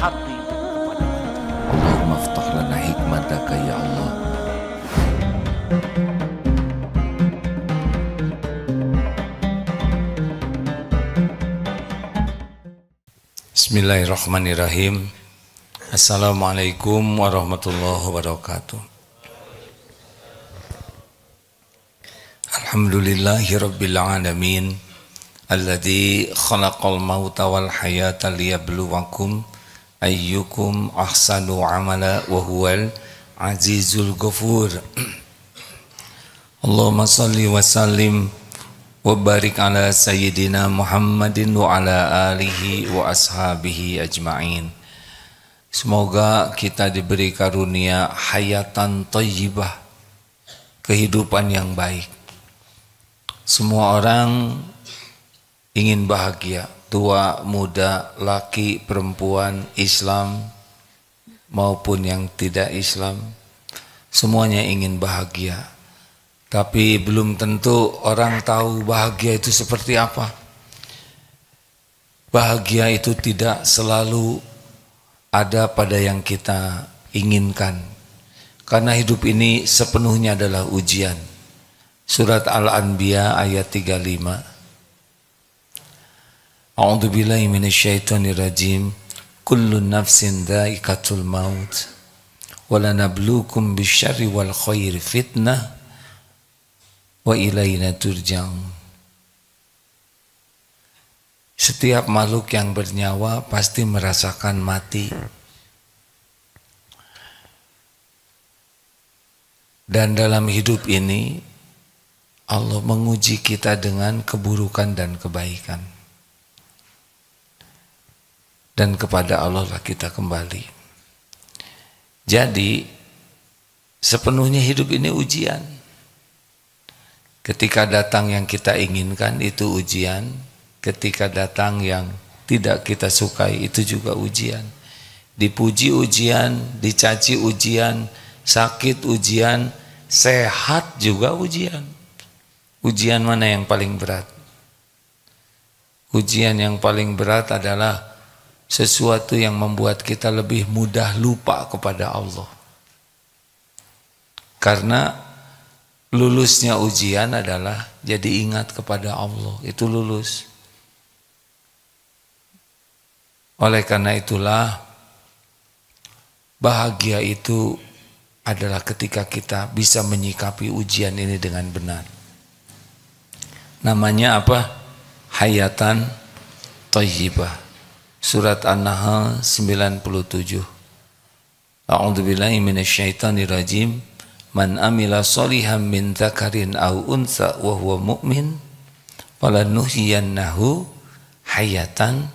hati kepada manusia. Allahumma aftah lana hikmataka ya Allah. Bismillahirrahmanirrahim. Assalamualaikum warahmatullahi wabarakatuh. Alhamdulillahi rabbil alamin, alladzi khalaqal mauta wal hayata liyabluwakum ayyukum ahsanu amala wa huwal azizul ghafur. Allahumma salli wa sallim wa barik ala sayyidina Muhammadin wa ala alihi wa ashabihi ajma'in. Semoga kita diberi karunia hayatan thayyibah, kehidupan yang baik. Semua orang ingin bahagia, tua, muda, laki, perempuan, Islam maupun yang tidak Islam, semuanya ingin bahagia. Tapi belum tentu orang tahu bahagia itu seperti apa. Bahagia itu tidak selalu ada pada yang kita inginkan. Karena hidup ini sepenuhnya adalah ujian. Surat Al-Anbiya ayat 35. A'udzubillahi minasyaitonirrajim. Kullu nafsin dha'iqatul maut. Walanabluukum bisyarri wal khairi fitnah. Wa ilaina turja'un. Setiap makhluk yang bernyawa pasti merasakan mati. Dan dalam hidup ini Allah menguji kita dengan keburukan dan kebaikan. Dan kepada Allah lah kita kembali. Jadi sepenuhnya hidup ini ujian. Ketika datang yang kita inginkan itu ujian, ketika datang yang tidak kita sukai itu juga ujian. Dipuji ujian, dicaci ujian, sakit ujian, sehat juga ujian. Ujian mana yang paling berat? Ujian yang paling berat adalah sesuatu yang membuat kita lebih mudah lupa kepada Allah. Karena lulusnya ujian adalah jadi ingat kepada Allah, itu lulus. Oleh karena itulah bahagia itu adalah ketika kita bisa menyikapi ujian ini dengan benar. Namanya apa? Hayatan thayyibah. Surat An-Nahl 97. A'udzubillahi minasyaitonirrajim. Man amila sholihan min dzakarin aw untha wa huwa mu'min falanuhyiyannahu hayatan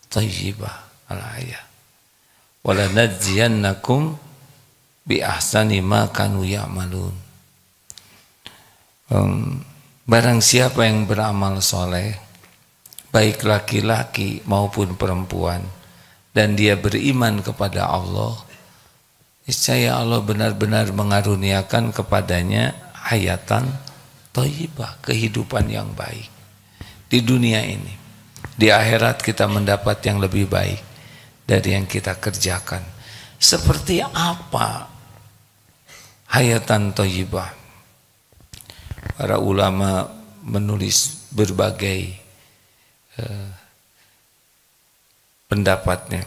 thayyibah. Al-ayah. Walanajziyannakum bi ahsani ma kanu ya'malun. Barang siapa yang beramal soleh, baik laki-laki maupun perempuan, dan dia beriman kepada Allah, niscaya Allah benar-benar mengaruniakan kepadanya hayatan thayyibah, kehidupan yang baik di dunia ini. Di akhirat kita mendapat yang lebih baik dari yang kita kerjakan. Seperti apa hayatan thayyibah? Para ulama menulis berbagai pendapatnya.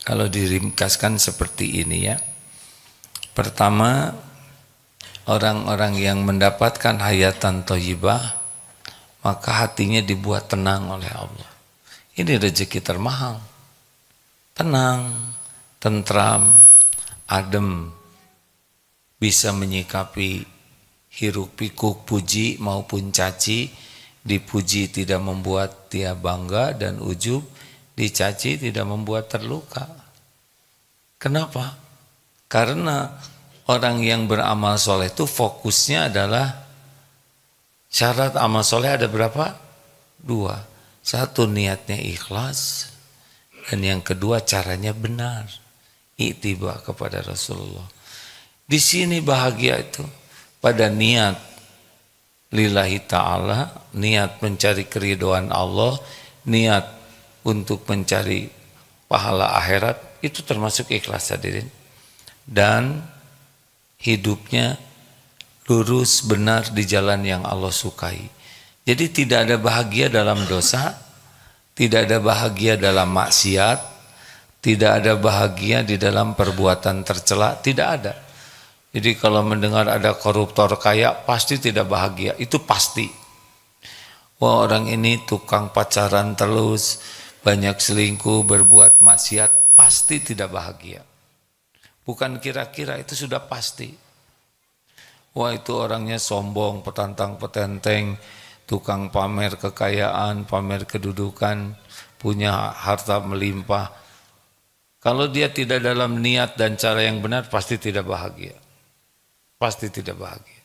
Kalau diringkaskan seperti ini ya. Pertama, orang-orang yang mendapatkan hayatan thayyibah, maka hatinya dibuat tenang oleh Allah. Ini rezeki termahal. Tenang, tentram, adem, bisa menyikapi hiruk pikuk puji maupun caci. Dipuji tidak membuat dia bangga dan ujub, dicaci tidak membuat terluka. Kenapa? Karena orang yang beramal soleh itu fokusnya adalah syarat amal soleh ada berapa? 2. Satu, niatnya ikhlas, dan yang kedua caranya benar, ittiba kepada Rasulullah. Di sini bahagia itu pada niat lillahi ta'ala, niat mencari keridhaan Allah, niat untuk mencari pahala akhirat, itu termasuk ikhlas hadirin. Dan hidupnya lurus benar di jalan yang Allah sukai. Jadi tidak ada bahagia dalam dosa, tidak ada bahagia dalam maksiat, tidak ada bahagia di dalam perbuatan tercela, tidak ada. Jadi kalau mendengar ada koruptor kaya, pasti tidak bahagia, itu pasti. Wah, orang ini tukang pacaran terus, banyak selingkuh, berbuat maksiat, pasti tidak bahagia. Bukan kira-kira, itu sudah pasti. Wah, itu orangnya sombong, petantang petenteng, tukang pamer kekayaan, pamer kedudukan, punya harta melimpah. Kalau dia tidak dalam niat dan cara yang benar, pasti tidak bahagia. Pasti tidak bahagia.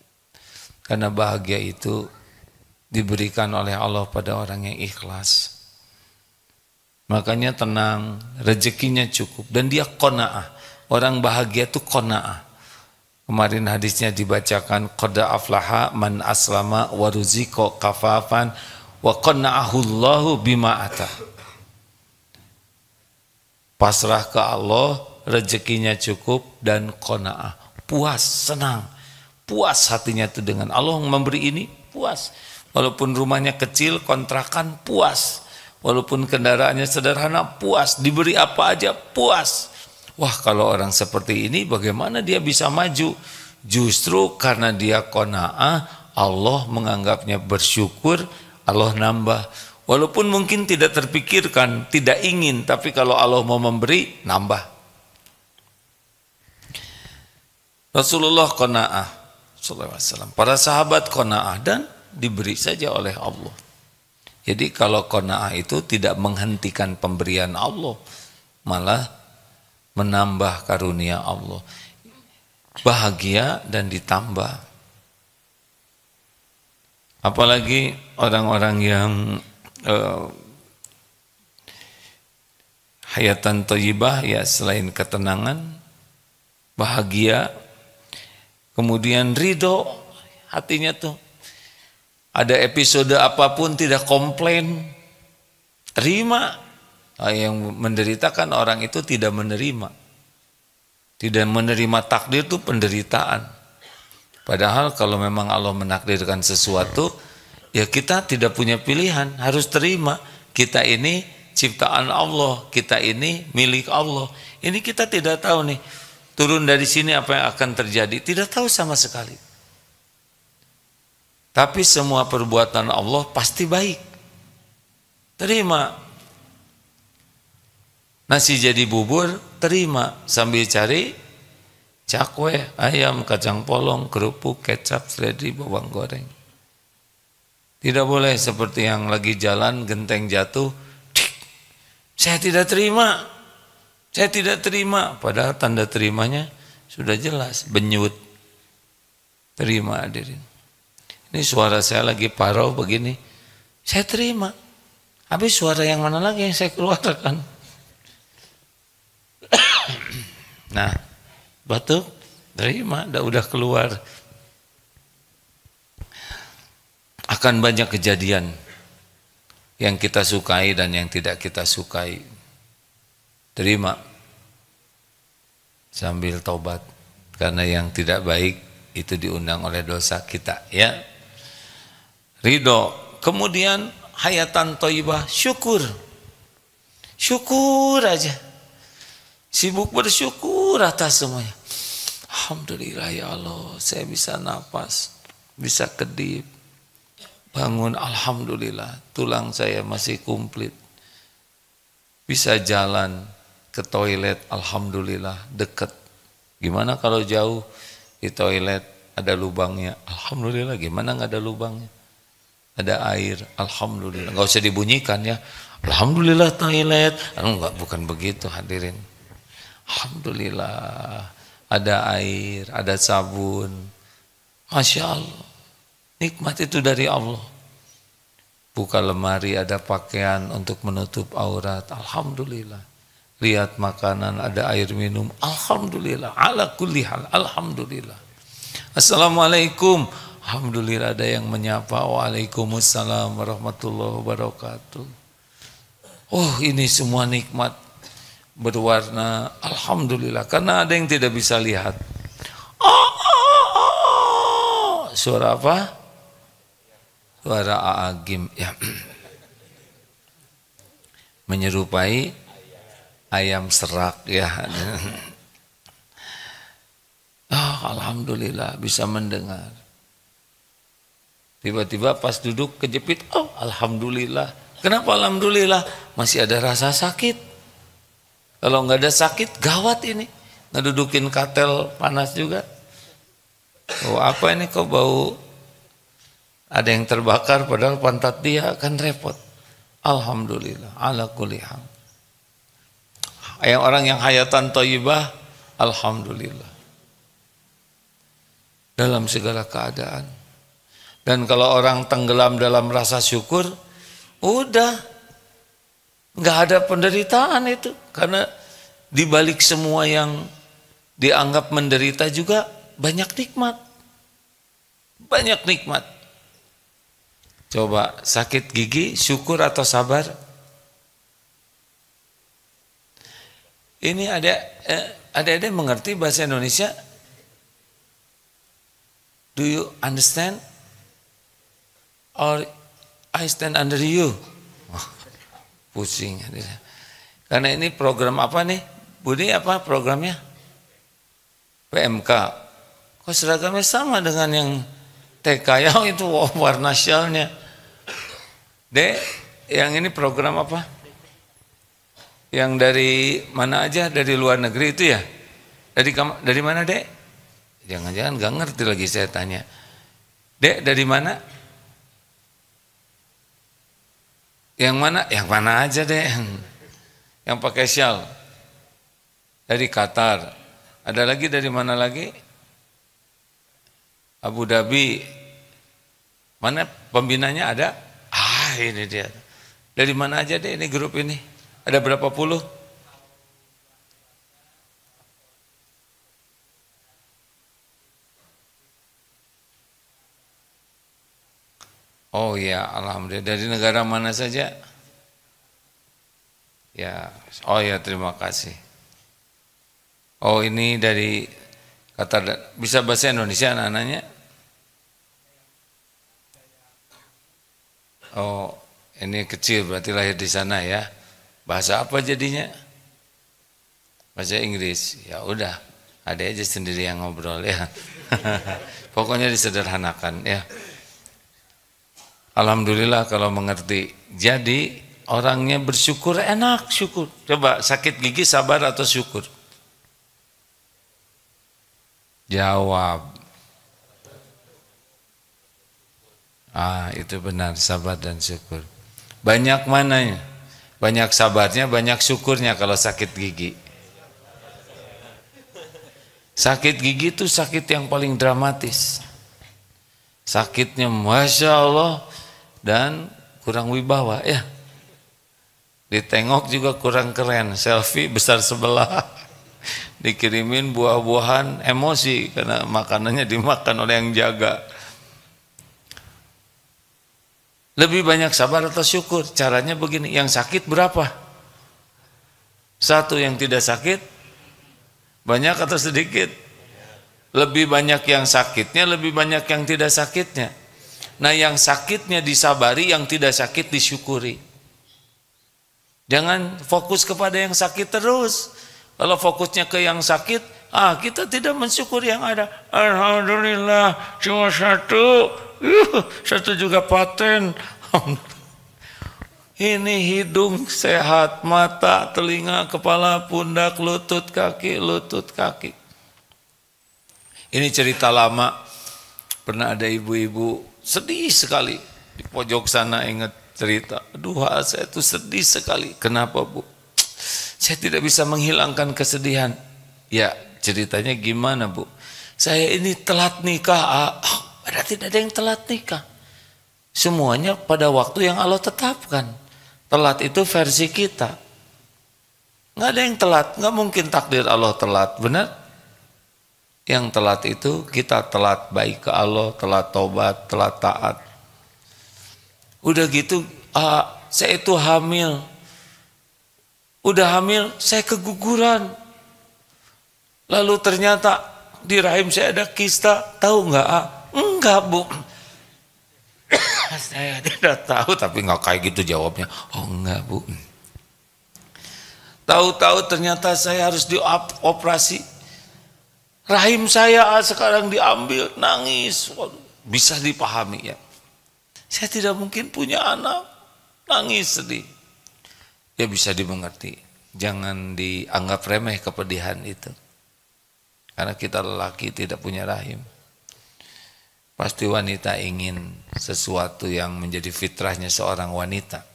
Karena bahagia itu diberikan oleh Allah pada orang yang ikhlas. Makanya tenang, rezekinya cukup, dan dia qanaah. Orang bahagia itu qanaah. Kemarin hadisnya dibacakan, qad aflaha man aslama wa ruziqa kafafan wa qanna'ahullahu bima ata. Pasrah ke Allah, rezekinya cukup dan qanaah. Puas, senang. Puas hatinya itu dengan Allah memberi ini, puas. Walaupun rumahnya kecil, kontrakan, puas. Walaupun kendaraannya sederhana, puas. Diberi apa aja, puas. Wah, kalau orang seperti ini bagaimana dia bisa maju? Justru karena dia qanaah, Allah menganggapnya bersyukur, Allah nambah. Walaupun mungkin tidak terpikirkan, tidak ingin, tapi kalau Allah mau memberi, nambah. Rasulullah qanaah sallallahu alaihi wasallam, para sahabat qanaah, dan diberi saja oleh Allah. Jadi kalau qanaah itu tidak menghentikan pemberian Allah, malah menambah karunia Allah. Bahagia dan ditambah. Apalagi orang-orang yang hayatan thayyibah, ya selain ketenangan, bahagia, kemudian ridho, hatinya tuh ada episode apapun tidak komplain, terima. Yang menderitakan orang itu tidak menerima. Tidak menerima takdir itu penderitaan. Padahal kalau memang Allah menakdirkan sesuatu, ya kita tidak punya pilihan, harus terima. Kita ini ciptaan Allah, kita ini milik Allah. Ini kita tidak tahu nih, turun dari sini apa yang akan terjadi, tidak tahu sama sekali. Tapi semua perbuatan Allah pasti baik. Terima. Nasi jadi bubur, terima, sambil cari cakwe, ayam, kacang polong, kerupuk, kecap, seledri, bawang goreng. Tidak boleh seperti yang lagi jalan, genteng jatuh, saya tidak terima, saya tidak terima. Padahal tanda terimanya sudah jelas, benyut. Terima hadirin. Ini suara saya lagi parau begini, saya terima. Habis suara yang mana lagi yang saya keluarkan? Nah, batuk, terima, udah keluar. Akan banyak kejadian yang kita sukai dan yang tidak kita sukai. Terima sambil taubat, karena yang tidak baik itu diundang oleh dosa kita, ya. Ridho, kemudian hayatan thayyibah, syukur. Syukur aja. Sibuk bersyukur atas semuanya. Alhamdulillah ya Allah, saya bisa napas, bisa kedip, bangun, alhamdulillah, tulang saya masih komplit, bisa jalan ke toilet, alhamdulillah, dekat. Gimana kalau jauh di toilet ada lubangnya, alhamdulillah. Gimana nggak ada lubangnya? Ada air, alhamdulillah. Nggak usah dibunyikan ya, alhamdulillah toilet. Enggak, bukan begitu hadirin. Alhamdulillah, ada air, ada sabun. Masya Allah, nikmat itu dari Allah. Buka lemari, ada pakaian untuk menutup aurat, alhamdulillah. Lihat makanan, ada air minum, alhamdulillah. Ala kulli hal, alhamdulillah. Assalamualaikum, alhamdulillah ada yang menyapa. Waalaikumsalam warahmatullahi wabarakatuh. Oh, ini semua nikmat berwarna alhamdulillah, karena ada yang tidak bisa lihat. Suara apa? Suara aagim ya. Menyerupai ayam serak ya. Oh, alhamdulillah bisa mendengar. Tiba-tiba pas duduk kejepit, oh alhamdulillah. Kenapa alhamdulillah? Masih ada rasa sakit. Kalau nggak ada sakit, gawat ini. Ngedudukin katel panas juga. Oh, apa ini kok bau? Ada yang terbakar padahal pantat dia, kan repot. Alhamdulillah, ala kulli hal. Yang orang yang hayatan thayyibah, alhamdulillah. Dalam segala keadaan. Dan kalau orang tenggelam dalam rasa syukur, udah nggak ada penderitaan itu, karena dibalik semua yang dianggap menderita juga banyak nikmat, banyak nikmat. Coba sakit gigi, syukur atau sabar? Ini ada mengerti bahasa Indonesia? Do you understand? Or I stand under you? Oh, pusing. Karena ini program apa nih? Budi apa programnya? PMK. Kok seragamnya sama dengan yang TK? Ya itu warna syalnya. Dek, yang ini program apa? Yang dari mana aja? Dari luar negeri itu ya? Dari mana, Dek? Jangan-jangan gak ngerti lagi saya tanya. Dek, dari mana? Yang mana? Yang mana aja, Dek? Yang pakai syal. Dari Qatar. Ada lagi dari mana lagi? Abu Dhabi. Mana pembinanya ada? Ah, ini dia. Dari mana aja, Dek, ini grup ini? Ada berapa puluh? Oh ya, alhamdulillah. Dari negara mana saja? Ya, oh ya, terima kasih. Oh, ini dari Qatar. Bisa bahasa Indonesia anak-anaknya? Oh, ini kecil berarti lahir di sana ya. Bahasa apa jadinya? Bahasa Inggris. Ya udah, ada aja sendiri yang ngobrol ya. Pokoknya disederhanakan ya. Alhamdulillah kalau mengerti. Jadi orangnya bersyukur enak, syukur. Coba sakit gigi sabar atau syukur? Jawab. Ah, itu benar, sabar dan syukur. Banyak mananya? Banyak sabarnya, banyak syukurnya kalau sakit gigi. Sakit gigi itu sakit yang paling dramatis. Sakitnya Masya Allah dan kurang wibawa ya. Ditengok juga kurang keren, selfie besar sebelah. Dikirimin buah-buahan, emosi karena makanannya dimakan oleh yang jaga. Lebih banyak sabar atau syukur? Caranya begini, yang sakit berapa? Satu, yang tidak sakit banyak atau sedikit? Lebih banyak yang sakitnya, lebih banyak yang tidak sakitnya. Nah, yang sakitnya disabari, yang tidak sakit disyukuri. Jangan fokus kepada yang sakit terus. Kalau fokusnya ke yang sakit, kita tidak mensyukuri yang ada. Alhamdulillah, cuma satu juga paten. Ini hidung sehat, mata, telinga, kepala, pundak, lutut, kaki, lutut, kaki. Ini cerita lama. Pernah ada ibu-ibu sedih sekali di pojok sana, ingat cerita. Aduh, saya tuh sedih sekali. Kenapa, Bu? Saya tidak bisa menghilangkan kesedihan. Ya, ceritanya gimana, Bu? Saya ini telat nikah. Berarti tidak ada yang telat nikah. Semuanya pada waktu yang Allah tetapkan. Telat itu versi kita. Nggak ada yang telat, nggak mungkin takdir Allah telat, benar? Yang telat itu kita telat baik ke Allah, telat tobat, telat taat. Udah gitu, saya itu hamil. Udah hamil, saya keguguran. Lalu ternyata di rahim saya ada kista. Tahu nggak? Enggak, Bu. Saya tidak tahu, tapi nggak kayak gitu jawabnya. Oh enggak, Bu. Tahu-tahu ternyata saya harus dioperasi. Rahim saya sekarang diambil, nangis. Bisa dipahami ya. Saya tidak mungkin punya anak. Nangis, sedih. Ya bisa dimengerti. Jangan dianggap remeh kepedihan itu. Karena kita lelaki tidak punya rahim. Pasti wanita ingin sesuatu yang menjadi fitrahnya seorang wanita.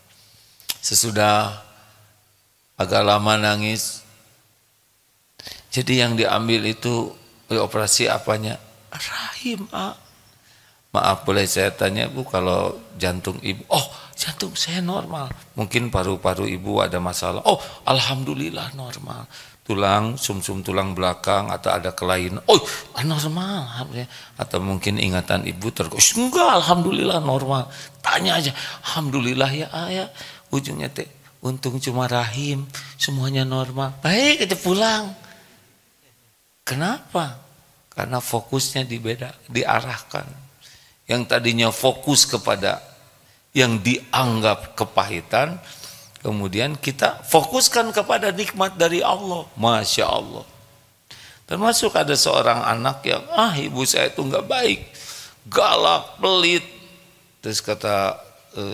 Sesudah agak lama nangis. Jadi yang diambil itu operasi apanya? Rahim, Maaf boleh saya tanya Bu, kalau jantung ibu, oh jantung saya normal. Mungkin paru-paru ibu ada masalah. Oh alhamdulillah normal. Tulang, sumsum tulang belakang atau ada kelainan. Oh normal. Atau mungkin ingatan ibu tergores. Enggak, alhamdulillah normal. Tanya aja, alhamdulillah ya ayah. Ujungnya teh, untung cuma rahim, semuanya normal. Baik, kita pulang. Kenapa? Karena fokusnya diarahkan. Yang tadinya fokus kepada yang dianggap kepahitan, kemudian kita fokuskan kepada nikmat dari Allah. Masya Allah. Termasuk ada seorang anak yang, ibu saya itu nggak baik, galak, pelit. Terus kata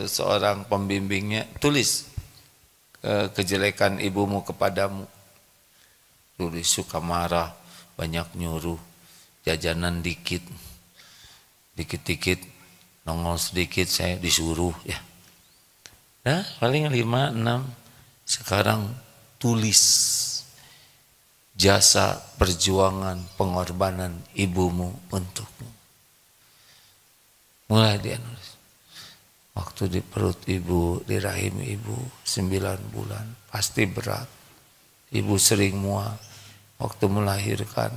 seorang pembimbingnya, tulis kejelekan ibumu kepadamu. Tulis, suka marah, banyak nyuruh, jajanan dikit. Dikit-dikit, nongol sedikit saya disuruh ya. Nah, paling 5, 6. Sekarang tulis jasa perjuangan pengorbanan ibumu untukmu. Mulai dia nulis. Waktu di perut ibu, di rahim ibu 9 bulan, pasti berat. Ibu sering mual. Waktu melahirkan,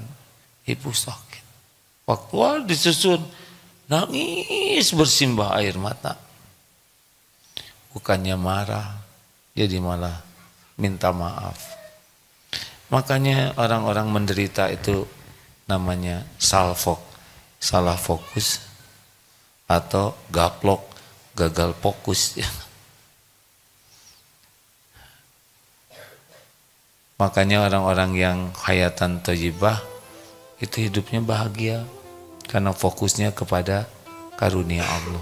ibu sakit. Waktu disusun, nangis bersimbah air mata. Bukannya marah, jadi malah minta maaf. Makanya orang-orang menderita itu namanya salfok, salah fokus, atau gaplok, gagal fokus. Makanya orang-orang yang hayatan thayyibah itu hidupnya bahagia. Karena fokusnya kepada karunia Allah.